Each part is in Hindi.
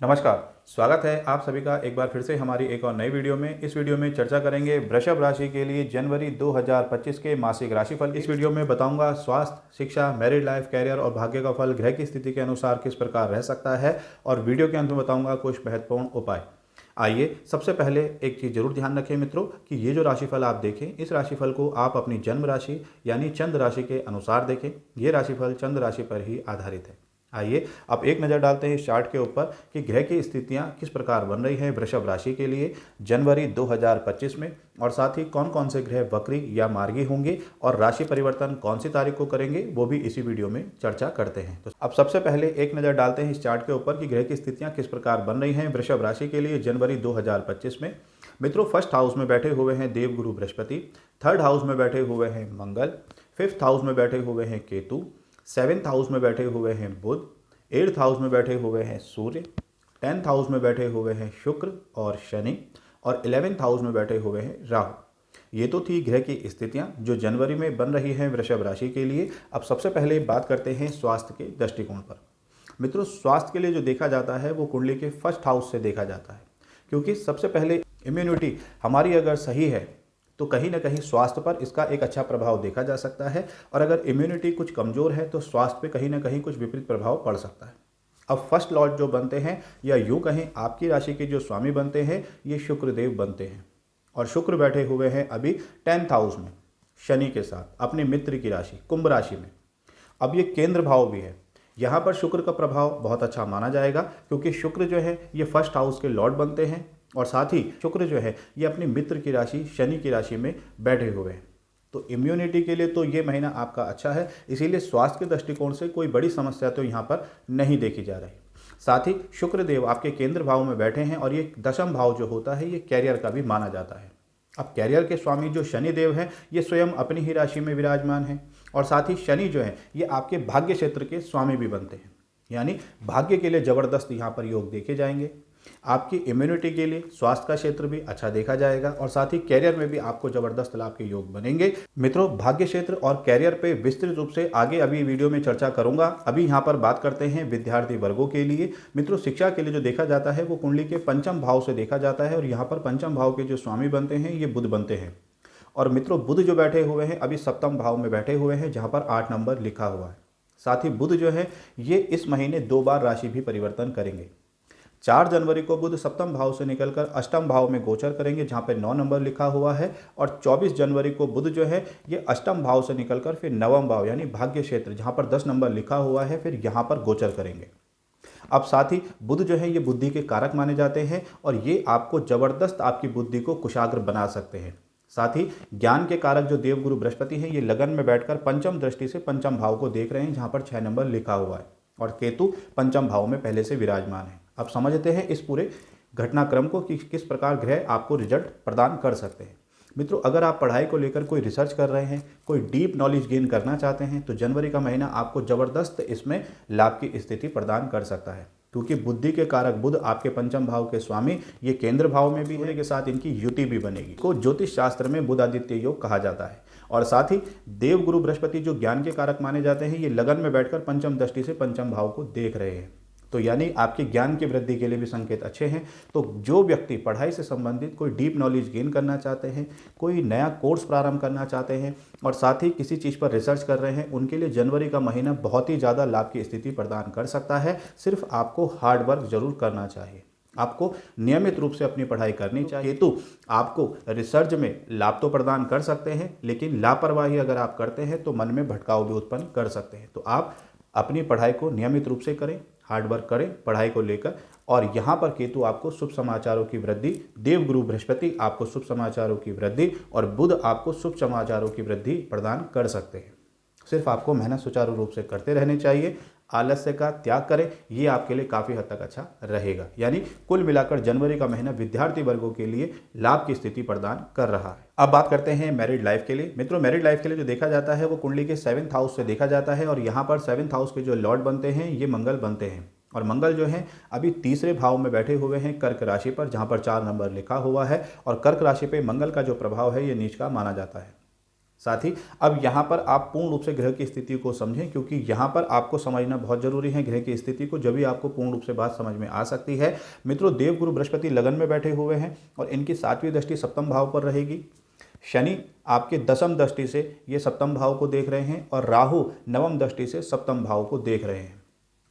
नमस्कार। स्वागत है आप सभी का एक बार फिर से हमारी एक और नई वीडियो में। इस वीडियो में चर्चा करेंगे वृषभ राशि के लिए जनवरी 2025 के मासिक राशिफल। इस वीडियो में बताऊंगा स्वास्थ्य, शिक्षा, मैरिड लाइफ, कैरियर और भाग्य का फल ग्रह की स्थिति के अनुसार किस प्रकार रह सकता है, और वीडियो के अंत में बताऊंगा कुछ महत्वपूर्ण उपाय। आइए सबसे पहले एक चीज़ जरूर ध्यान रखें मित्रों कि ये जो राशिफल आप देखें, इस राशिफल को आप अपनी जन्म राशि यानी चंद्र राशि के अनुसार देखें। ये राशिफल चंद्र राशि पर ही आधारित है। आइए अब एक नज़र डालते हैं इस चार्ट के ऊपर कि ग्रह की स्थितियां किस प्रकार बन रही हैं वृषभ राशि के लिए जनवरी 2025 में, और साथ ही कौन कौन से ग्रह वक्री या मार्गी होंगे और राशि परिवर्तन कौन सी तारीख को करेंगे, वो भी इसी वीडियो में चर्चा करते हैं। तो अब सबसे पहले एक नज़र डालते हैं इस चार्ट के ऊपर कि ग्रह की स्थितियां किस प्रकार बन रही हैं वृषभ राशि के लिए जनवरी 2025 में। मित्रों, फर्स्ट हाउस में बैठे हुए हैं देवगुरु बृहस्पति, थर्ड हाउस में बैठे हुए हैं मंगल, फिफ्थ हाउस में बैठे हुए हैं केतु, सेवेंथ हाउस में बैठे हुए हैं बुध, एट्थ हाउस में बैठे हुए हैं सूर्य, 10th हाउस में बैठे हुए हैं शुक्र और शनि, और 11th हाउस में बैठे हुए हैं राहु। ये तो थी ग्रह की स्थितियां जो जनवरी में बन रही हैं वृषभ राशि के लिए। अब सबसे पहले बात करते हैं स्वास्थ्य के दृष्टिकोण पर। मित्रों, स्वास्थ्य के लिए जो देखा जाता है वो कुंडली के फर्स्ट हाउस से देखा जाता है, क्योंकि सबसे पहले इम्यूनिटी हमारी अगर सही है तो कहीं ना कहीं स्वास्थ्य पर इसका एक अच्छा प्रभाव देखा जा सकता है, और अगर इम्यूनिटी कुछ कमज़ोर है तो स्वास्थ्य पे कहीं ना कहीं कुछ विपरीत प्रभाव पड़ सकता है। अब फर्स्ट लॉर्ड जो बनते हैं, या यूँ कहें आपकी राशि के जो स्वामी बनते हैं, ये शुक्रदेव बनते हैं, और शुक्र बैठे हुए हैं अभी 10th हाउस में शनि के साथ अपने मित्र की राशि कुंभ राशि में। अब ये केंद्र भाव भी है, यहाँ पर शुक्र का प्रभाव बहुत अच्छा माना जाएगा, क्योंकि शुक्र जो है ये फर्स्ट हाउस के लॉर्ड बनते हैं, और साथ ही शुक्र जो है ये अपनी मित्र की राशि शनि की राशि में बैठे हुए हैं। तो इम्यूनिटी के लिए तो ये महीना आपका अच्छा है, इसीलिए स्वास्थ्य के दृष्टिकोण से कोई बड़ी समस्या तो यहाँ पर नहीं देखी जा रही। साथ ही शुक्रदेव आपके केंद्र भाव में बैठे हैं, और ये दशम भाव जो होता है ये कैरियर का भी माना जाता है। अब कैरियर के स्वामी जो शनिदेव हैं ये स्वयं अपनी ही राशि में विराजमान हैं, और साथ ही शनि जो है ये आपके भाग्य क्षेत्र के स्वामी भी बनते हैं, यानी भाग्य के लिए ज़बरदस्त यहाँ पर योग देखे जाएंगे। आपकी इम्यूनिटी के लिए स्वास्थ्य का क्षेत्र भी अच्छा देखा जाएगा, और साथ ही कैरियर में भी आपको जबरदस्त लाभ के योग बनेंगे। मित्रों, भाग्य क्षेत्र और कैरियर पे विस्तृत रूप से आगे अभी वीडियो में चर्चा करूंगा। अभी यहाँ पर बात करते हैं विद्यार्थी वर्गों के लिए। मित्रों, शिक्षा के लिए जो देखा जाता है वो कुंडली के पंचम भाव से देखा जाता है, और यहाँ पर पंचम भाव के जो स्वामी बनते हैं ये बुध बनते हैं। और मित्रों, बुध जो बैठे हुए हैं अभी सप्तम भाव में बैठे हुए हैं, जहाँ पर 8 नंबर लिखा हुआ है। साथ ही बुध जो है ये इस महीने 2 बार राशि भी परिवर्तन करेंगे। 4 जनवरी को बुध सप्तम भाव से निकलकर अष्टम भाव में गोचर करेंगे, जहाँ पे 9 नंबर लिखा हुआ है, और 24 जनवरी को बुध जो है ये अष्टम भाव से निकलकर फिर नवम भाव यानी भाग्य क्षेत्र जहाँ पर 10 नंबर लिखा हुआ है फिर यहाँ पर गोचर करेंगे। अब साथ ही बुध जो है ये बुद्धि के कारक माने जाते हैं, और ये आपको जबरदस्त आपकी बुद्धि को कुशाग्र बना सकते हैं। साथ ही ज्ञान के कारक जो देवगुरु बृहस्पति हैं ये लगन में बैठकर पंचम दृष्टि से पंचम भाव को देख रहे हैं, जहाँ पर 6 नंबर लिखा हुआ है, और केतु पंचम भाव में पहले से विराजमान है। अब समझते हैं इस पूरे घटनाक्रम को कि किस प्रकार ग्रह आपको रिजल्ट प्रदान कर सकते हैं। मित्रों, अगर आप पढ़ाई को लेकर कोई रिसर्च कर रहे हैं, कोई डीप नॉलेज गेन करना चाहते हैं, तो जनवरी का महीना आपको ज़बरदस्त इसमें लाभ की स्थिति प्रदान कर सकता है, क्योंकि बुद्धि के कारक बुध आपके पंचम भाव के स्वामी ये केंद्र भाव में भी होने के साथ इनकी युति भी बनेगी, को ज्योतिष शास्त्र में बुध आदित्य योग कहा जाता है। और साथ ही देवगुरु बृहस्पति जो ज्ञान के कारक माने जाते हैं ये लगन में बैठकर पंचम दृष्टि से पंचम भाव को देख रहे हैं, तो यानी आपके ज्ञान की वृद्धि के लिए भी संकेत अच्छे हैं। तो जो व्यक्ति पढ़ाई से संबंधित कोई डीप नॉलेज गेन करना चाहते हैं, कोई नया कोर्स प्रारंभ करना चाहते हैं, और साथ ही किसी चीज़ पर रिसर्च कर रहे हैं, उनके लिए जनवरी का महीना बहुत ही ज़्यादा लाभ की स्थिति प्रदान कर सकता है। सिर्फ आपको हार्ड वर्क जरूर करना चाहिए, आपको नियमित रूप से अपनी पढ़ाई करनी चाहिए। तो आपको रिसर्च में लाभ तो प्रदान कर सकते हैं, लेकिन लापरवाही अगर आप करते हैं तो मन में भटकाव भी उत्पन्न कर सकते हैं। तो आप अपनी पढ़ाई को नियमित रूप से करें, हार्ड वर्क करें पढ़ाई को लेकर, और यहाँ पर केतु आपको शुभ समाचारों की वृद्धि, देवगुरु बृहस्पति आपको शुभ समाचारों की वृद्धि, और बुध आपको शुभ समाचारों की वृद्धि प्रदान कर सकते हैं। सिर्फ आपको मेहनत सुचारू रूप से करते रहने चाहिए, आलस्य का त्याग करें, ये आपके लिए काफ़ी हद तक अच्छा रहेगा। यानी कुल मिलाकर जनवरी का महीना विद्यार्थी वर्गों के लिए लाभ की स्थिति प्रदान कर रहा है। अब बात करते हैं मैरिड लाइफ के लिए। मित्रों, मैरिड लाइफ के लिए जो देखा जाता है वो कुंडली के 7th हाउस से देखा जाता है, और यहाँ पर 7th हाउस के जो लॉर्ड बनते हैं ये मंगल बनते हैं, और मंगल जो है अभी तीसरे भाव में बैठे हुए हैं कर्क राशि पर, जहाँ पर 4 नंबर लिखा हुआ है, और कर्क राशि पर मंगल का जो प्रभाव है ये नीच का माना जाता है। साथ ही अब यहाँ पर आप पूर्ण रूप से ग्रह की स्थिति को समझें, क्योंकि यहाँ पर आपको समझना बहुत जरूरी है ग्रह की स्थिति को, जब भी आपको पूर्ण रूप से बात समझ में आ सकती है। मित्रों, देवगुरु बृहस्पति लगन में बैठे हुए हैं और इनकी 7वीं दृष्टि सप्तम भाव पर रहेगी। शनि आपके 10वीं दृष्टि से ये सप्तम भाव को देख रहे हैं और राहु 9वीं दृष्टि से सप्तम भाव को देख रहे हैं।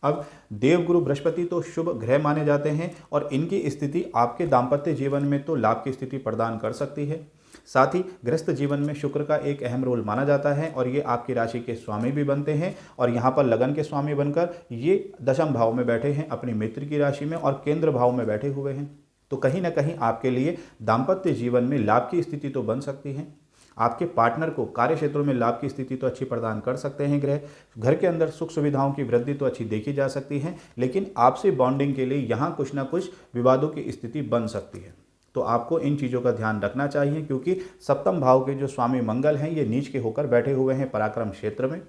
अब देवगुरु बृहस्पति तो शुभ ग्रह माने जाते हैं और इनकी स्थिति आपके दाम्पत्य जीवन में तो लाभ की स्थिति प्रदान कर सकती है। साथ ही गृहस्थ जीवन में शुक्र का एक अहम रोल माना जाता है और ये आपकी राशि के स्वामी भी बनते हैं और यहाँ पर लगन के स्वामी बनकर ये 10वें भाव में बैठे हैं अपनी मित्र की राशि में और केंद्र भाव में बैठे हुए हैं। तो कहीं ना कहीं आपके लिए दाम्पत्य जीवन में लाभ की स्थिति तो बन सकती है। आपके पार्टनर को कार्य क्षेत्रों में लाभ की स्थिति तो अच्छी प्रदान कर सकते हैं ग्रह। घर के अंदर सुख सुविधाओं की वृद्धि तो अच्छी देखी जा सकती है, लेकिन आपसे बॉन्डिंग के लिए यहाँ कुछ ना कुछ विवादों की स्थिति बन सकती है। तो आपको इन चीज़ों का ध्यान रखना चाहिए, क्योंकि सप्तम भाव के जो स्वामी मंगल हैं ये नीच के होकर बैठे हुए हैं पराक्रम क्षेत्र में।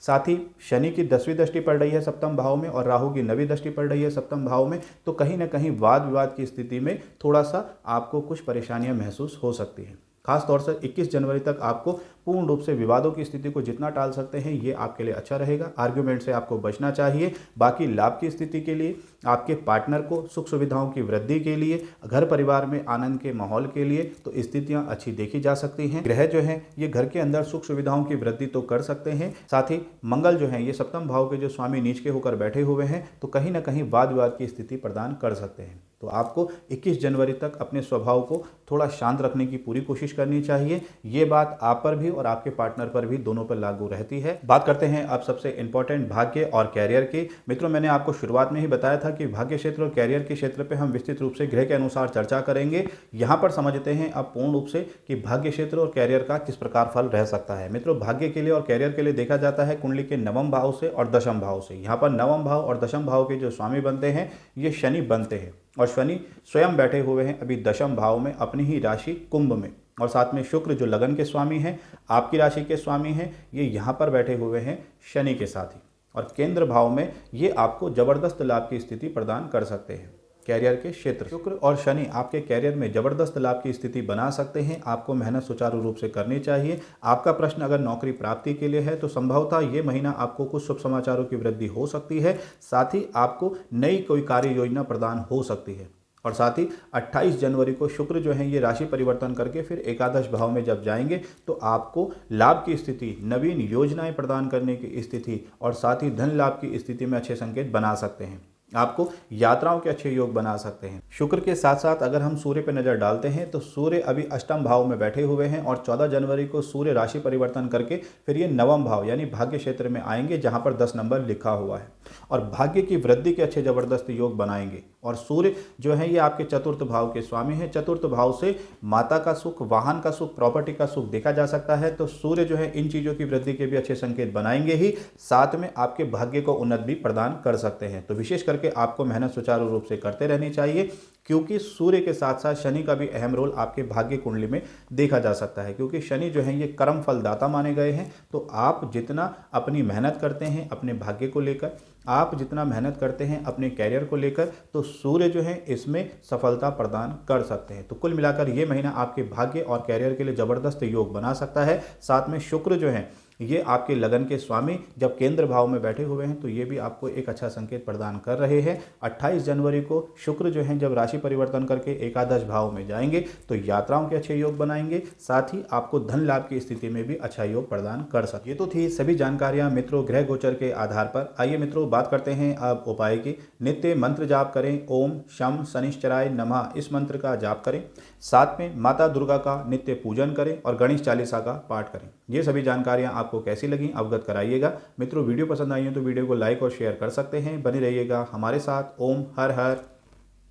साथ ही शनि की 10वीं दृष्टि पड़ रही है सप्तम भाव में और राहु की 9वीं दृष्टि पड़ रही है सप्तम भाव में। तो कहीं ना कहीं वाद विवाद की स्थिति में थोड़ा सा आपको कुछ परेशानियां महसूस हो सकती हैं। खास तौर से 21 जनवरी तक आपको पूर्ण रूप से विवादों की स्थिति को जितना टाल सकते हैं ये आपके लिए अच्छा रहेगा। आर्ग्यूमेंट से आपको बचना चाहिए। बाकी लाभ की स्थिति के लिए, आपके पार्टनर को सुख सुविधाओं की वृद्धि के लिए, घर परिवार में आनंद के माहौल के लिए तो स्थितियां अच्छी देखी जा सकती हैं। ग्रह जो हैं ये घर के अंदर सुख सुविधाओं की वृद्धि तो कर सकते हैं। साथ ही मंगल जो है ये सप्तम भाव के जो स्वामी नीच के होकर बैठे हुए हैं तो कहीं ना कहीं वाद विवाद की स्थिति प्रदान कर सकते हैं। तो आपको 21 जनवरी तक अपने स्वभाव को थोड़ा शांत रखने की पूरी कोशिश करनी चाहिए। ये बात आप पर भी और आपके पार्टनर पर भी, दोनों पर लागू रहती है। बात करते हैं अब सबसे इंपॉर्टेंट भाग्य और कैरियर की। मित्रों, मैंने आपको शुरुआत में ही बताया था कि भाग्य क्षेत्र और कैरियर के क्षेत्र पे हम विस्तृत रूप से ग्रह के अनुसार चर्चा करेंगे। यहाँ पर समझते हैं अब पूर्ण रूप से कि भाग्य क्षेत्र और कैरियर का किस प्रकार फल रह सकता है। मित्रों, भाग्य के लिए और कैरियर के लिए देखा जाता है कुंडली के 9वें भाव से और 10वें भाव से। यहाँ पर 9वें भाव और 10वें भाव के जो स्वामी बनते हैं ये शनि बनते हैं और शनि स्वयं बैठे हुए हैं अभी 10वें भाव में अपनी ही राशि कुंभ में। और साथ में शुक्र जो लगन के स्वामी हैं, आपकी राशि के स्वामी हैं, ये यहाँ पर बैठे हुए हैं शनि के साथ ही। और केंद्र भाव में ये आपको जबरदस्त लाभ की स्थिति प्रदान कर सकते हैं। कैरियर के क्षेत्र शुक्र और शनि आपके कैरियर में जबरदस्त लाभ की स्थिति बना सकते हैं। आपको मेहनत सुचारू रूप से करनी चाहिए। आपका प्रश्न अगर नौकरी प्राप्ति के लिए है तो संभवतः ये महीना आपको कुछ शुभ समाचारों की वृद्धि हो सकती है। साथ ही आपको नई कोई कार्य योजना प्रदान हो सकती है। और साथ ही 28 जनवरी को शुक्र जो है ये राशि परिवर्तन करके फिर एकादश भाव में जब जाएंगे तो आपको लाभ की स्थिति, नवीन योजनाएं प्रदान करने की स्थिति और साथ ही धन लाभ की स्थिति में अच्छे संकेत बना सकते हैं। आपको यात्राओं के अच्छे योग बना सकते हैं। शुक्र के साथ साथ अगर हम सूर्य पर नज़र डालते हैं तो सूर्य अभी अष्टम भाव में बैठे हुए हैं और 14 जनवरी को सूर्य राशि परिवर्तन करके फिर ये 9वें भाव यानी भाग्य क्षेत्र में आएंगे, जहां पर 10 नंबर लिखा हुआ है और भाग्य की वृद्धि के अच्छे जबरदस्त योग बनाएंगे। और सूर्य जो है ये आपके चतुर्थ भाव के स्वामी हैं। चतुर्थ भाव से माता का सुख, वाहन का सुख, प्रॉपर्टी का सुख देखा जा सकता है। तो सूर्य जो है इन चीज़ों की वृद्धि के भी अच्छे संकेत बनाएंगे ही, साथ में आपके भाग्य को उन्नत भी प्रदान कर सकते हैं। तो विशेष करके आपको मेहनत सुचारू रूप से करते रहनी चाहिए, क्योंकि सूर्य के साथ साथ शनि का भी अहम रोल आपके भाग्य कुंडली में देखा जा सकता है। क्योंकि शनि जो है ये कर्म फलदाता माने गए हैं। तो आप जितना अपनी मेहनत करते हैं अपने भाग्य को लेकर, आप जितना मेहनत करते हैं अपने कैरियर को लेकर, तो सूर्य जो है इसमें सफलता प्रदान कर सकते हैं। तो कुल मिलाकर ये महीना आपके भाग्य और कैरियर के लिए जबरदस्त योग बना सकता है। साथ में शुक्र जो है ये आपके लगन के स्वामी जब केंद्र भाव में बैठे हुए हैं तो ये भी आपको एक अच्छा संकेत प्रदान कर रहे हैं। 28 जनवरी को शुक्र जो है जब राशि परिवर्तन करके एकादश भाव में जाएंगे तो यात्राओं के अच्छे योग बनाएंगे, साथ ही आपको धन लाभ की स्थिति में भी अच्छा योग प्रदान कर सकते। ये तो थी सभी जानकारियां मित्रों ग्रह गोचर के आधार पर। आइए मित्रों बात करते हैं अब उपाय की। नित्य मंत्र जाप करें, ओम शम शनिश्चराय नमः इस मंत्र का जाप करें। साथ में माता दुर्गा का नित्य पूजन करें और गणेश चालीसा का पाठ करें। ये सभी जानकारियां आपको कैसी लगी अवगत कराइएगा। मित्रों वीडियो पसंद आई हो तो वीडियो को लाइक और शेयर कर सकते हैं। बने रहिएगा हमारे साथ। ओम हर हर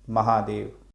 महादेव।